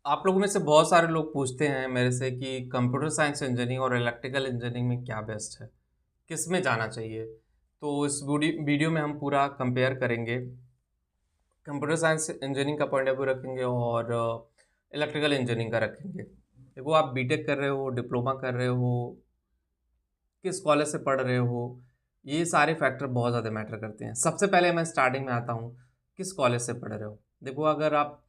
आप लोगों में से बहुत सारे लोग पूछते हैं मेरे से कि कंप्यूटर साइंस इंजीनियरिंग और इलेक्ट्रिकल इंजीनियरिंग में क्या बेस्ट है, किस में जाना चाहिए। तो इस वीडियो में हम पूरा कंपेयर करेंगे, कंप्यूटर साइंस इंजीनियरिंग का पॉइंट ऑफ व्यू रखेंगे और इलेक्ट्रिकल इंजीनियरिंग का रखेंगे। देखो, आप बीटेक कर रहे हो, डिप्लोमा कर रहे हो, किस कॉलेज से पढ़ रहे हो, ये सारे फैक्टर बहुत ज़्यादा मैटर करते हैं। सबसे पहले मैं स्टार्टिंग में आता हूँ, किस कॉलेज से पढ़ रहे हो। देखो, अगर आप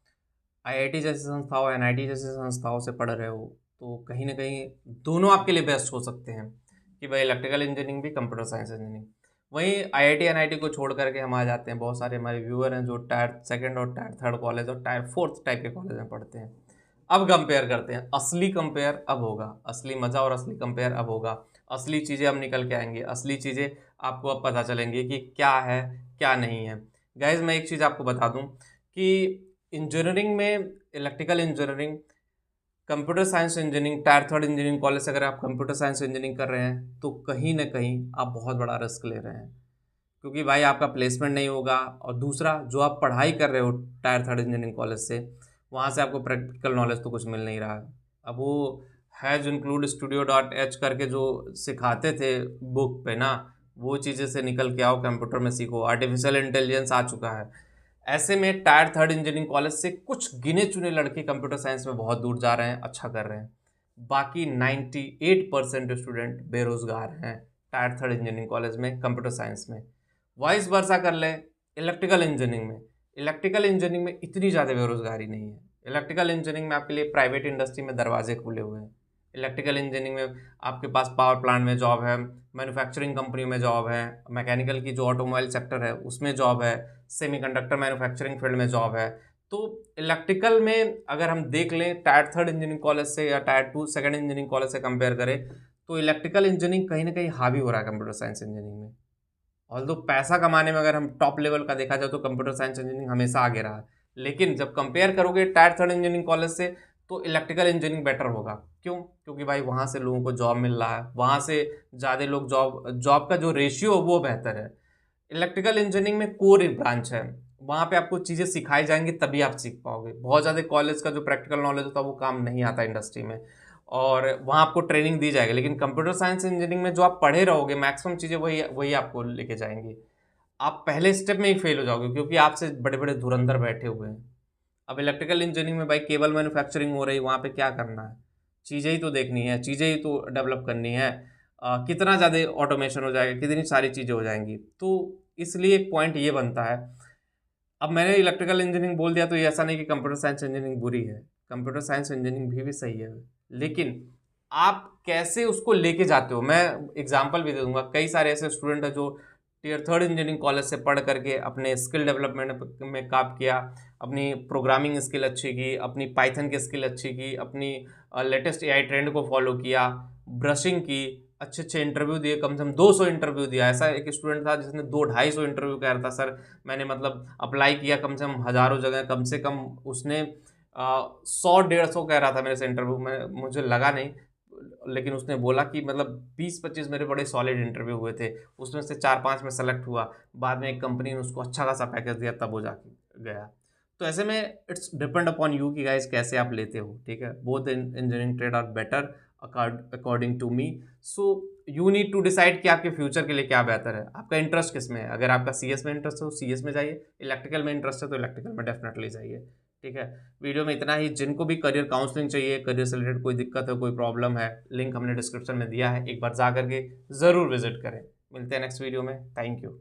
आईआईटी जैसी संस्थाओं, एनआईटी जैसी संस्थाओं से पढ़ रहे हो, तो कहीं ना कहीं दोनों आपके लिए बेस्ट हो सकते हैं कि भाई इलेक्ट्रिकल इंजीनियरिंग भी, कंप्यूटर साइंस इंजीनियरिंग। वहीं आईआईटी एनआईटी को छोड़ करके हम आ जाते हैं, बहुत सारे हमारे व्यूअर हैं जो टायर सेकंड और टायर थर्ड कॉलेज और टायर फोर्थ टाइप के कॉलेज में पढ़ते हैं। अब कंपेयर करते हैं, असली कंपेयर अब होगा, असली मज़ा और असली कंपेयर अब होगा। असली चीज़ें अब निकल के आएंगी, असली चीज़ें आपको अब पता चलेंगी कि क्या है क्या नहीं है। गाइज, मैं एक चीज़ आपको बता दूं कि इंजीनियरिंग में, electrical engineering, computer science engineering, tyre third engineering college से अगर आप कंप्यूटर साइंस इंजीनियरिंग कर रहे हैं तो कहीं ना कहीं आप बहुत बड़ा रिस्क ले रहे हैं, क्योंकि भाई आपका प्लेसमेंट नहीं होगा। और दूसरा, जो आप पढ़ाई कर रहे हो टायर थर्ड इंजीनियरिंग कॉलेज से, वहाँ से आपको प्रैक्टिकल नॉलेज तो कुछ मिल नहीं रहा है। अब वो has include studio dot H करके जो सिखाते थे बुक पे ना, वो चीज़ें से निकल के आओ, कंप्यूटर में सीखो। आर्टिफिशियल इंटेलिजेंस आ चुका है। ऐसे में टायर थर्ड इंजीनियरिंग कॉलेज से कुछ गिने चुने लड़के कंप्यूटर साइंस में बहुत दूर जा रहे हैं, अच्छा कर रहे हैं। बाकी 98% स्टूडेंट बेरोजगार हैं टायर थर्ड इंजीनियरिंग कॉलेज में, कंप्यूटर साइंस में। वाइस वर्सा कर ले इलेक्ट्रिकल इंजीनियरिंग में। इलेक्ट्रिकल इंजीनियरिंग में इतनी ज़्यादा बेरोजगारी नहीं है। इलेक्ट्रिकल इंजीनियरिंग में आपके लिए प्राइवेट इंडस्ट्री में दरवाजे खुले हुए हैं। इलेक्ट्रिकल इंजीनियरिंग में आपके पास पावर प्लांट में जॉब है, मैन्युफैक्चरिंग कंपनी में जॉब है, मैकेनिकल की जो ऑटोमोबाइल सेक्टर है उसमें जॉब है, सेमीकंडक्टर मैन्युफैक्चरिंग फील्ड में जॉब है। तो इलेक्ट्रिकल में अगर हम देख लें टायर थर्ड इंजीनियरिंग कॉलेज से या tier two second engineering college से कंपेयर करें, तो इलेक्ट्रिकल इंजीनियरिंग कहीं ना कहीं हावी हो रहा है कंप्यूटर साइंस इंजीनियरिंग में। ऑल्दो पैसा कमाने में अगर हम टॉप लेवल का देखा जाए तो कंप्यूटर साइंस इंजीनियरिंग हमेशा आगे रहा है, लेकिन जब कंपेयर करोगे टायर थर्ड इंजीनियरिंग कॉलेज से, तो इलेक्ट्रिकल इंजीनियरिंग बेटर होगा। क्यों? क्योंकि भाई वहाँ से लोगों को जॉब मिल रहा है, वहाँ से ज़्यादा लोग जॉब जॉब का जो रेशियो है वो बेहतर है। इलेक्ट्रिकल इंजीनियरिंग में कोर ब्रांच है, वहाँ पे आपको चीज़ें सिखाई जाएंगी तभी आप सीख पाओगे। बहुत ज़्यादा कॉलेज का जो प्रैक्टिकल नॉलेज होता है वो काम नहीं आता इंडस्ट्री में, और वहाँ आपको ट्रेनिंग दी जाएगी। लेकिन कंप्यूटर साइंस इंजीनियरिंग में जो आप पढ़े रहोगे, मैक्सिमम चीज़ें वही वही आपको लेके जाएंगी। आप पहले स्टेप में ही फेल हो जाओगे, क्योंकि आपसे बड़े बड़े धुरंधर बैठे हुए हैं। अब इलेक्ट्रिकल इंजीनियरिंग में भाई केबल मैन्युफैक्चरिंग हो रही है, वहाँ पे क्या करना है? चीज़ें ही तो देखनी है, चीज़ें ही तो डेवलप करनी है। कितना ज़्यादा ऑटोमेशन हो जाएगा, कितनी सारी चीज़ें हो जाएंगी। तो इसलिए एक पॉइंट ये बनता है। अब मैंने इलेक्ट्रिकल इंजीनियरिंग बोल दिया तो ये ऐसा नहीं कि कंप्यूटर साइंस इंजीनियरिंग बुरी है, कंप्यूटर साइंस इंजीनियरिंग भी सही है। लेकिन आप कैसे उसको लेके जाते हो, मैं एग्जांपल भी दे दूंगा। कई सारे ऐसे स्टूडेंट हैं जो टीयर थर्ड इंजीनियरिंग कॉलेज से पढ़ करके अपने स्किल डेवलपमेंट में काम किया, अपनी प्रोग्रामिंग स्किल अच्छी की, अपनी पाइथन की स्किल अच्छी की, अपनी लेटेस्ट एआई ट्रेंड को फॉलो किया, ब्रशिंग की, अच्छे अच्छे इंटरव्यू दिए, कम से कम 200 इंटरव्यू दिया। ऐसा एक स्टूडेंट था जिसने 200-250 इंटरव्यू कह रहा था, सर मैंने मतलब अप्लाई किया कम से कम हज़ारों जगह, कम से कम उसने 100-150 कह रहा था मेरे से इंटरव्यू में, मुझे लगा नहीं, लेकिन उसने बोला कि मतलब 20-25 मेरे बड़े सॉलिड इंटरव्यू हुए थे, उसमें से 4-5 में सेलेक्ट हुआ। बाद में एक कंपनी ने उसको अच्छा खासा पैकेज दिया, तब वो जाके गया। तो ऐसे में इट्स डिपेंड अपॉन यू कि गाइस कैसे आप लेते हो, ठीक है। Both engineering trade are better according to me. So you need to decide कि आपके फ्यूचर के लिए क्या बेहतर है, आपका इंटरेस्ट किस में है। अगर आपका सीएस में इंटरेस्ट है तो सीएस में जाइए, इलेक्ट्रिकल में इंटरेस्ट है तो इलेक्ट्रिकल में डेफिनेटली जाइए, ठीक है। वीडियो में इतना ही। जिनको भी करियर काउंसलिंग चाहिए, करियर से रिलेटेड कोई दिक्कत है, कोई प्रॉब्लम है, लिंक हमने डिस्क्रिप्शन में दिया है, एक बार जा करके ज़रूर विजिट करें। मिलते हैं नेक्स्ट वीडियो में। Thank you.